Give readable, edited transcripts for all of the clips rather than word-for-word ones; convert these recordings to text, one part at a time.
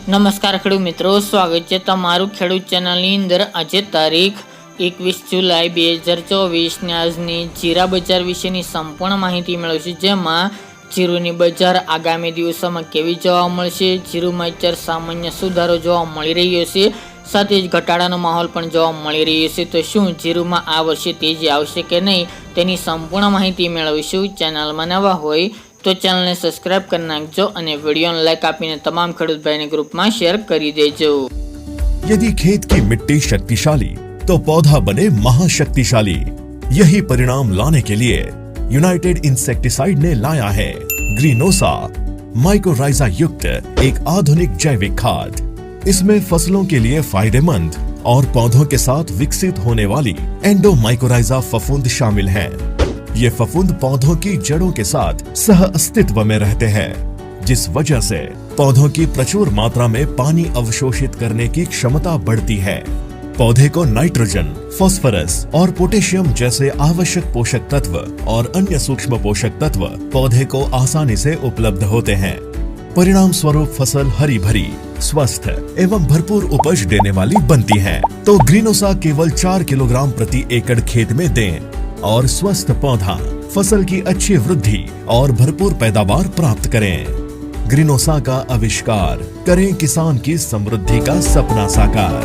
નમસ્કાર ખેડૂત મિત્રો, સ્વાગત છે તમારું ખેડૂત ચેનલની અંદર। આજે તારીખ 21 જુલાઈ 2024 ને આજની જીરા બજાર વિશેની સંપૂર્ણ માહિતી મેળવીશું, જેમાં જીરુની બજાર આગામી દિવસોમાં કેવી જોવા મળશે, જીરુમાં અત્યારે સામાન્ય સુધારો જોવા મળી રહ્યો છે, સાથે જ ઘટાડાનો માહોલ પણ જોવા મળી રહ્યો છે। તો શું જીરુમાં આ વર્ષે તેજી આવશે કે નહીં તેની સંપૂર્ણ માહિતી મેળવીશું। ચેનલમાં નવા હોય तो चैनल ने सब्सक्राइब कर नाखजो અને વિડિયોને લાઈક આપીને તમામ ખેડૂત ભાઈને ગ્રુપમાં શેર કરી દેજો। यदि खेत की मिट्टी शक्तिशाली तो पौधा बने महाशक्तिशाली। यही परिणाम लाने के लिए यूनाइटेड इंसेक्टिसाइड ने लाया है ग्रीनोसा माइकोराइजा युक्त एक आधुनिक जैविक खाद। इसमें फसलों के लिए फायदेमंद और पौधों के साथ विकसित होने वाली एंडोमाइकोराइजा फफूंद शामिल है। ये फफूंद पौधों की जड़ों के साथ सह अस्तित्व में रहते हैं, जिस वजह से पौधों की प्रचुर मात्रा में पानी अवशोषित करने की क्षमता बढ़ती है। पौधे को नाइट्रोजन, फास्फोरस और पोटेशियम जैसे आवश्यक पोषक तत्व और अन्य सूक्ष्म पोषक तत्व पौधे को आसानी से उपलब्ध होते हैं। परिणाम स्वरूप फसल हरी भरी, स्वस्थ एवं भरपूर उपज देने वाली बनती है। तो ग्रीनोसा केवल 4 किलोग्राम प्रति एकड़ खेत में दें और स्वस्थ पौधा, फसल की अच्छी वृद्धि और भरपूर पैदावार प्राप्त करें। ग्रीनोसा का आविष्कार करें किसान की समृद्धि का सपना साकार।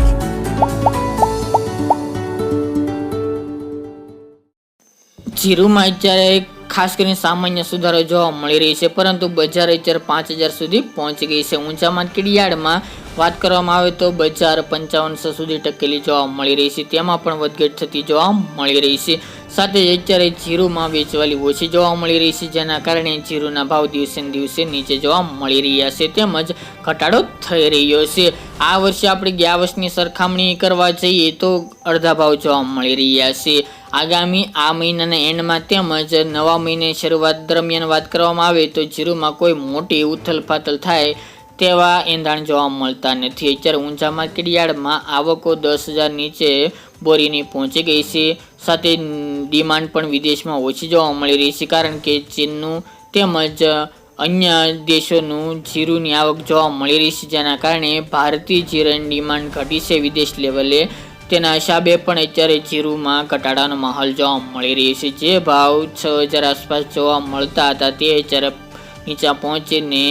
જીરુમાં અત્યારે ખાસ કરીને સામાન્ય સુધારો જોવા મળી રહી છે, પરંતુ બજાર અત્યારે 5000 સુધી પહોંચી ગઈ છે। ઊંચા માર્કેટ યાર્ડમાં વાત કરવામાં આવે તો બજાર 5500 સુધી ટકેલી જોવા મળી રહી છે, તેમાં પણ વધઘટ થતી જોવા મળી રહી છે। સાથે જ અત્યારે જીરુમાં વેચવાલી ઓછી જોવા મળી રહી છે, જેના કારણે જીરુના ભાવ દિવસે ને દિવસે નીચે જોવા મળી રહ્યા છે, તેમજ ઘટાડો થઈ રહ્યો છે। આ વર્ષે આપણે ગયા વર્ષની સરખામણી કરવા જઈએ તો અડધા ભાવ જોવા મળી રહ્યા છે। આગામી આ મહિનાના એન્ડમાં તેમજ નવા મહિનાની શરૂઆત દરમિયાન વાત કરવામાં આવે તો જીરુમાં કોઈ મોટી ઉથલપાથલ થાય તેવા એંધાણ જોવા મળતા નથી। અત્યારે ઊંચા માર્કેટ યાર્ડમાં આવકો 10,000 નીચે બોરીની પહોંચી ગઈ છે, સાથે ડિમાન્ડ પણ વિદેશમાં ઓછી જોવા મળી રહી છે, કારણ કે ચીનનું તેમજ અન્ય દેશોનું જીરુની આવક જોવા મળી રહી છે, જેના કારણે ભારતીય જીરાની ડિમાન્ડ ઘટી છે વિદેશ લેવલે। તેના હિસાબે પણ અત્યારે જીરુમાં ઘટાડાનો માહોલ જોવા મળી રહ્યો છે। જે ભાવ 6,000 આસપાસ જોવા મળતા હતા તે અત્યારે નીચા પહોંચીને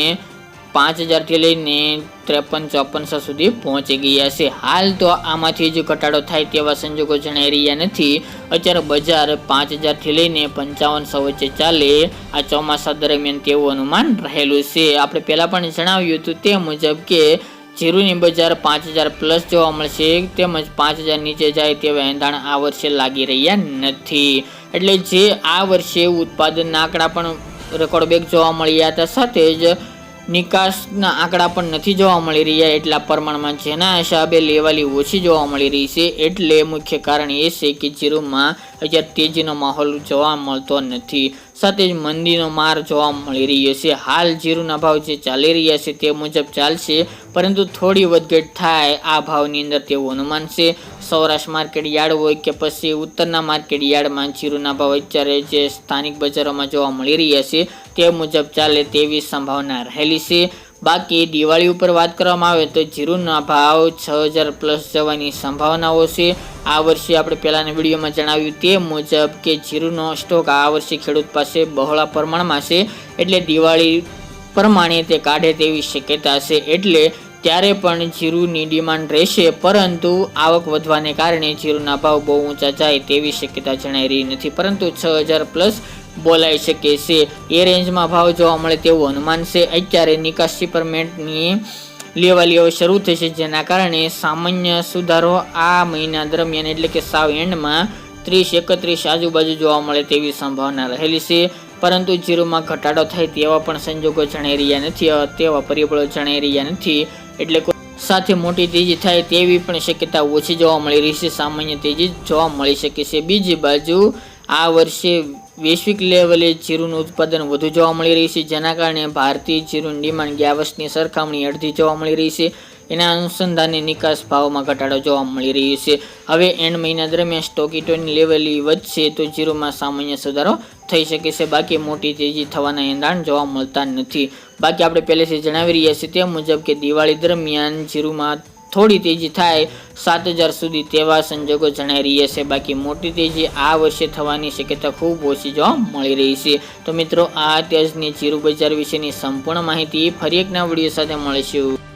5,000 થી લઈને 53-5400 સુધી પહોંચી ગયા છે। હાલ તો આમાંથી જો ઘટાડો થાય તેવા સંજોગો જણાઈ રહ્યા નથી। અત્યારે બજાર 5,000 થી લઈને 5500 વચ્ચે ચાલે આ ચોમાસા દરમિયાન તેવું અનુમાન રહેલું છે। આપણે પહેલા પણ જણાવ્યું હતું તે મુજબ કે જીરુની બજાર 5,000 પ્લસ જોવા મળશે, તેમજ 5,000 નીચે જાય તેવા એંધાણ આ વર્ષે લાગી રહ્યા નથી। એટલે જે આ વર્ષે ઉત્પાદનના આંકડા પણ રેકોર્ડ બ્રેક જોવા મળ્યા હતા, સાથે જ નિકાસના આંકડા પણ નથી જોવા મળી રહ્યા એટલા પ્રમાણમાં, જેના હિસાબે લેવાલી ઓછી જોવા મળી રહી છે। એટલે મુખ્ય કારણ એ છે કે જીરુમાં અત્યારે તેજીનો માહોલ જોવા મળતો નથી, સાથે જ મંદીનો માર જોવા મળી રહ્યો છે। હાલ જીરુના ભાવ જે ચાલી રહ્યા છે તે મુજબ ચાલશે, પરંતુ થોડી વધઘટ થાય આ ભાવની અંદર તેવું અનુમાન છે। સૌરાષ્ટ્ર માર્કેટ યાર્ડ હોય કે પછી ઉત્તરના માર્કેટ યાર્ડમાં જીરુના ભાવ અત્યારે જે સ્થાનિક બજારોમાં જોવા મળી રહ્યા છે તે મુજબ ચાલે તેવી સંભાવના રહેલી છે। બાકી દિવાળી ઉપર વાત કરવામાં આવે તો જીરુના ભાવ 6,000 પ્લસ જવાની સંભાવનાઓ છે। આ વર્ષે આપણે પહેલાના વિડીયોમાં જણાવ્યું તે મુજબ કે જીરુનો સ્ટોક આ વર્ષે ખેડૂત પાસે બહોળા પ્રમાણમાં છે, એટલે દિવાળી પ્રમાણે તે કાઢે તેવી શક્યતા છે। એટલે ત્યારે પણ જીરુની ડિમાન્ડ રહેશે, પરંતુ આવક વધવાને કારણે જીરુના ભાવ બહુ ઊંચા જાય તેવી શક્યતા જણાઈ રહી નથી, પરંતુ 6,000 પ્લસ બોલાઈ શકે છે। એ રેન્જમાં ભાવ જોવા મળે તેવું અનુમાન છે। અત્યારે નિકાસ શિપમેન્ટની લેવાલીઓ શરૂ થશે, જેના કારણે સામાન્ય સુધારો આ મહિના દરમિયાન એટલે કે સાવ એન્ડમાં 30-31 આજુબાજુ જોવા મળે તેવી સંભાવના રહેલી છે, પરંતુ જીરુમાં ઘટાડો થાય તેવા પણ સંજોગો જણાઈ રહ્યા નથી, તેવા પરિબળો જણાઈ રહ્યા નથી। એટલે સાથે મોટી તેજી થાય તેવી પણ શક્યતા ઓછી જોવા મળી રહી છે, સામાન્ય તેજી જોવા મળી શકે છે। બીજી બાજુ આ વર્ષે વૈશ્વિક લેવલે જીરુનું ઉત્પાદન વધુ જોવા મળી રહ્યું છે, જેના કારણે ભારતીય જીરુની ડિમાન્ડ ગયા વર્ષની સરખામણી અડધી જોવા મળી રહી છે। એના અનુસંધાને નિકાસ ભાવમાં ઘટાડો જોવા મળી રહ્યો છે। હવે એન્ડ મહિના દરમિયાન સ્ટોકિટોની લેવલી વધશે તો જીરુમાં સામાન્ય સુધારો થઈ શકે છે, બાકી મોટી તેજી થવાના એંધાણ જોવા મળતા નથી. બાકી આપણે પહેલેથી જણાવી રહ્યા છીએ તે મુજબ કે દિવાળી દરમિયાન જીરુમાં થોડી તેજી થાય 7,000 સુધી તેવા સંજોગો જણાઈ રહ્યા છે. બાકી મોટી તેજી આ વર્ષે થવાની શક્યતા ખૂબ ઓછી જોવા મળી રહી છે. તો મિત્રો, આ અત્યારની જીરુ બજાર વિશેની સંપૂર્ણ માહિતી ફરી એક નવા વિડીયો સાથે મળીશું.